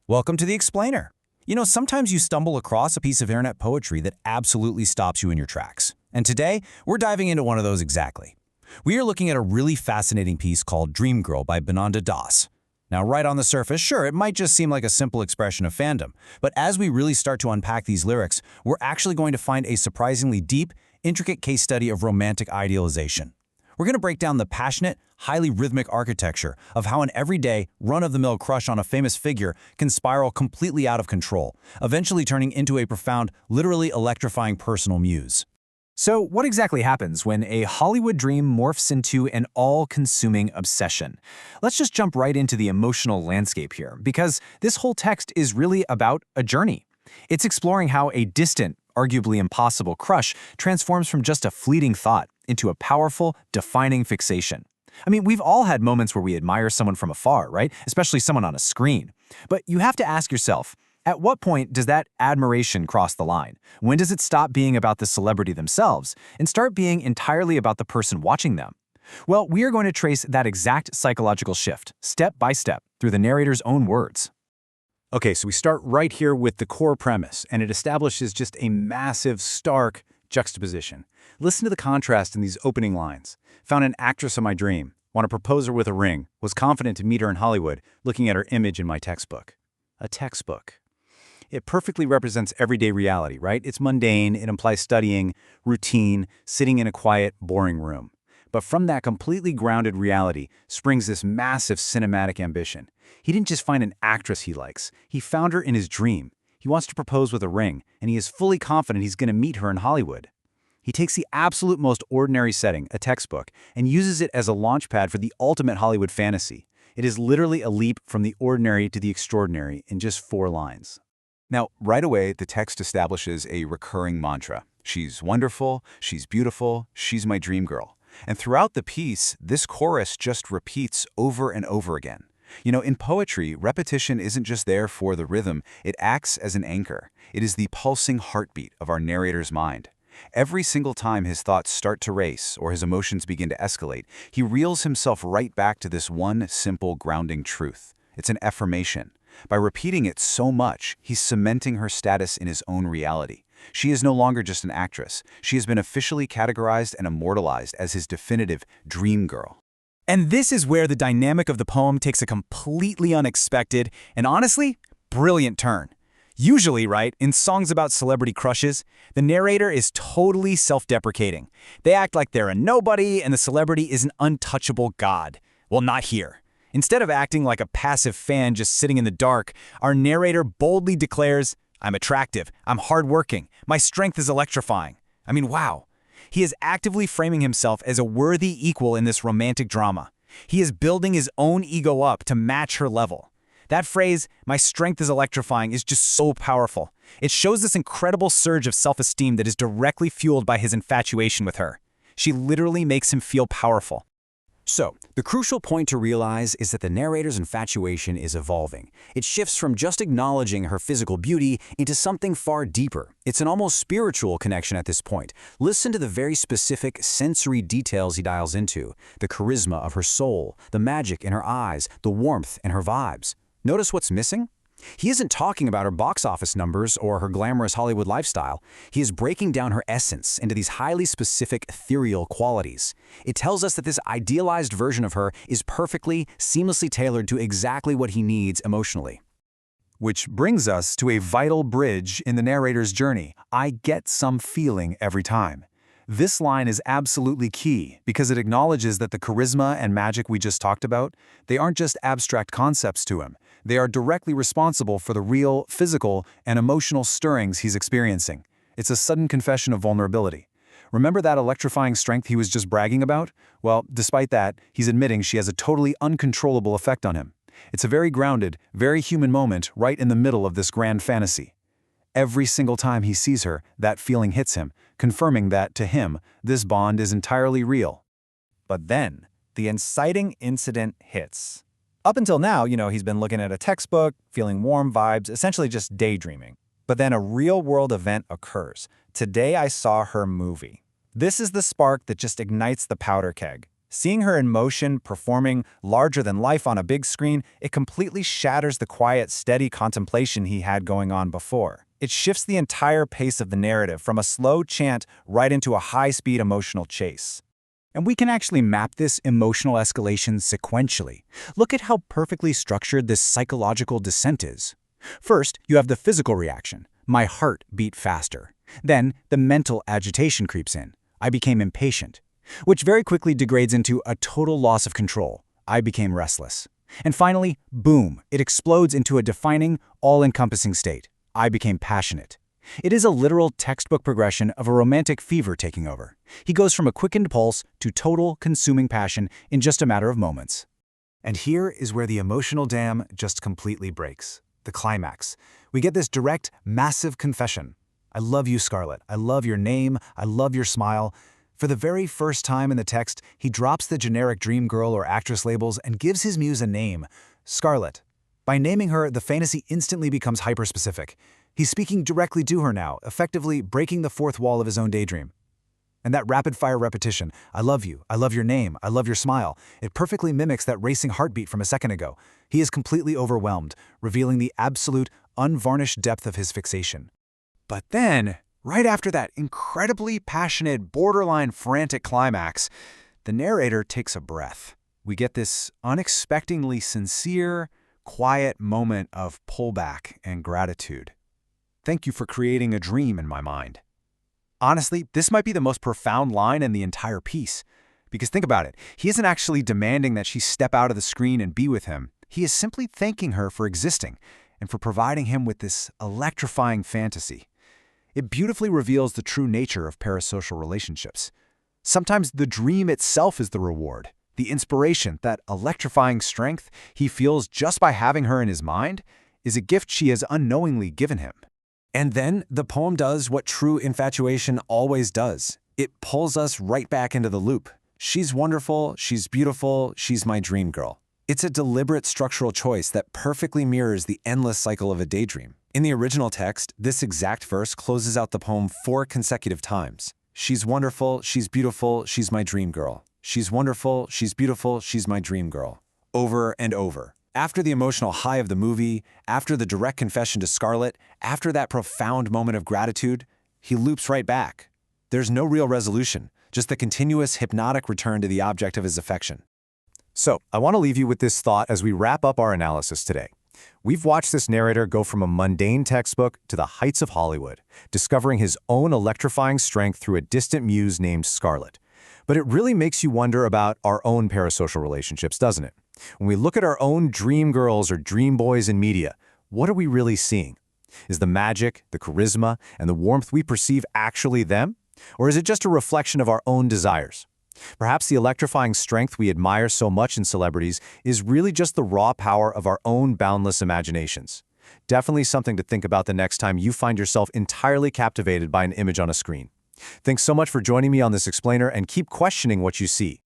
Welcome to The Explainer. Sometimes you stumble across a piece of internet poetry that absolutely stops you in your tracks. And today, we're diving into one of those exactly. We are looking at a really fascinating piece called Dream Girl by Bananda Das. Now, right on the surface, sure, it might just seem like a simple expression of fandom, but as we really start to unpack these lyrics, we're actually going to find a surprisingly deep, intricate case study of romantic idealization. We're going to break down the passionate, highly rhythmic architecture of how an everyday, run-of-the-mill crush on a famous figure can spiral completely out of control, eventually turning into a profound, literally electrifying personal muse. So what exactly happens when a Hollywood dream morphs into an all-consuming obsession? Let's just jump right into the emotional landscape here, because this whole text is really about a journey. It's exploring how a distant, arguably impossible crush transforms from just a fleeting thought into a powerful, defining fixation. I mean, we've all had moments where we admire someone from afar, right? Especially someone on a screen. But you have to ask yourself, at what point does that admiration cross the line? When does it stop being about the celebrity themselves and start being entirely about the person watching them? Well, we are going to trace that exact psychological shift, step by step, through the narrator's own words. Okay, so we start right here with the core premise, and it establishes just a massive, stark juxtaposition. Listen to the contrast in these opening lines. Found an actress of my dream, want to propose her with a ring, was confident to meet her in Hollywood, looking at her image in my textbook. A textbook. It perfectly represents everyday reality, right? It's mundane, it implies studying, routine, sitting in a quiet, boring room. But from that completely grounded reality springs this massive cinematic ambition. He didn't just find an actress he likes, he found her in his dream. He wants to propose with a ring, and he is fully confident he's going to meet her in Hollywood. He takes the absolute most ordinary setting, a textbook, and uses it as a launchpad for the ultimate Hollywood fantasy. It is literally a leap from the ordinary to the extraordinary in just 4 lines. Now, right away, the text establishes a recurring mantra. She's wonderful, she's beautiful, she's my dream girl. And throughout the piece, this chorus just repeats over and over again. In poetry, repetition isn't just there for the rhythm, it acts as an anchor. It is the pulsing heartbeat of our narrator's mind. Every single time his thoughts start to race or his emotions begin to escalate, he reels himself right back to this one simple grounding truth. It's an affirmation. By repeating it so much, he's cementing her status in his own reality. She is no longer just an actress. She has been officially categorized and immortalized as his definitive dream girl. And this is where the dynamic of the poem takes a completely unexpected and honestly, brilliant turn. Usually, right, in songs about celebrity crushes, the narrator is totally self-deprecating. They act like they're a nobody and the celebrity is an untouchable god. Well, not here. Instead of acting like a passive fan just sitting in the dark, our narrator boldly declares, "I'm attractive, I'm hardworking, my strength is electrifying." I mean, wow. He is actively framing himself as a worthy equal in this romantic drama. He is building his own ego up to match her level. That phrase, "my strength is electrifying," is just so powerful. It shows this incredible surge of self-esteem that is directly fueled by his infatuation with her. She literally makes him feel powerful. So, the crucial point to realize is that the narrator's infatuation is evolving. It shifts from just acknowledging her physical beauty into something far deeper. It's an almost spiritual connection at this point. Listen to the very specific sensory details he dials into. The charisma of her soul, the magic in her eyes, the warmth in her vibes. Notice what's missing? He isn't talking about her box office numbers or her glamorous Hollywood lifestyle. He is breaking down her essence into these highly specific, ethereal qualities. It tells us that this idealized version of her is perfectly, seamlessly tailored to exactly what he needs emotionally. Which brings us to a vital bridge in the narrator's journey. I get some feeling every time. This line is absolutely key because it acknowledges that the charisma and magic we just talked about, they aren't just abstract concepts to him. They are directly responsible for the real, physical, and emotional stirrings he's experiencing. It's a sudden confession of vulnerability. Remember that electrifying strength he was just bragging about? Well, despite that, he's admitting she has a totally uncontrollable effect on him. It's a very grounded, very human moment right in the middle of this grand fantasy. Every single time he sees her, that feeling hits him, confirming that, to him, this bond is entirely real. But then, the inciting incident hits. Up until now, he's been looking at a textbook, feeling warm vibes, essentially just daydreaming. But then a real-world event occurs. Today I saw her movie. This is the spark that just ignites the powder keg. Seeing her in motion, performing larger than life on a big screen, it completely shatters the quiet, steady contemplation he had going on before. It shifts the entire pace of the narrative from a slow chant right into a high-speed emotional chase. And we can actually map this emotional escalation sequentially. Look at how perfectly structured this psychological descent is. First, you have the physical reaction. My heart beat faster. Then, the mental agitation creeps in. I became impatient, which very quickly degrades into a total loss of control. I became restless. And finally, boom, it explodes into a defining, all-encompassing state. I became passionate. It is a literal textbook progression of a romantic fever taking over. He goes from a quickened pulse to total, consuming passion in just a matter of moments. And here is where the emotional dam just completely breaks. The climax. We get this direct, massive confession. I love you, Scarlett. I love your name. I love your smile. For the very first time in the text, he drops the generic dream girl or actress labels and gives his muse a name, Scarlett. By naming her, the fantasy instantly becomes hyper-specific. He's speaking directly to her now, effectively breaking the fourth wall of his own daydream. And that rapid-fire repetition, I love you, I love your name, I love your smile, it perfectly mimics that racing heartbeat from a second ago. He is completely overwhelmed, revealing the absolute, unvarnished depth of his fixation. But then, right after that incredibly passionate, borderline frantic climax, the narrator takes a breath. We get this unexpectedly sincere, quiet moment of pullback and gratitude. Thank you for creating a dream in my mind. Honestly, this might be the most profound line in the entire piece. Because think about it, he isn't actually demanding that she step out of the screen and be with him. He is simply thanking her for existing and for providing him with this electrifying fantasy. It beautifully reveals the true nature of parasocial relationships. Sometimes the dream itself is the reward, the inspiration, that electrifying strength he feels just by having her in his mind is a gift she has unknowingly given him. And then the poem does what true infatuation always does. It pulls us right back into the loop. She's wonderful, she's beautiful, she's my dream girl. It's a deliberate structural choice that perfectly mirrors the endless cycle of a daydream. In the original text, this exact verse closes out the poem 4 consecutive times. She's wonderful, she's beautiful, she's my dream girl. She's wonderful, she's beautiful, she's my dream girl. Over and over. After the emotional high of the movie, after the direct confession to Scarlett, after that profound moment of gratitude, he loops right back. There's no real resolution, just the continuous hypnotic return to the object of his affection. So, I want to leave you with this thought as we wrap up our analysis today. We've watched this narrator go from a mundane textbook to the heights of Hollywood, discovering his own electrifying strength through a distant muse named Scarlett. But it really makes you wonder about our own parasocial relationships, doesn't it? When we look at our own dream girls or dream boys in media, what are we really seeing? Is the magic, the charisma, and the warmth we perceive actually them? Or is it just a reflection of our own desires? Perhaps the electrifying strength we admire so much in celebrities is really just the raw power of our own boundless imaginations. Definitely something to think about the next time you find yourself entirely captivated by an image on a screen. Thanks so much for joining me on this explainer, and keep questioning what you see.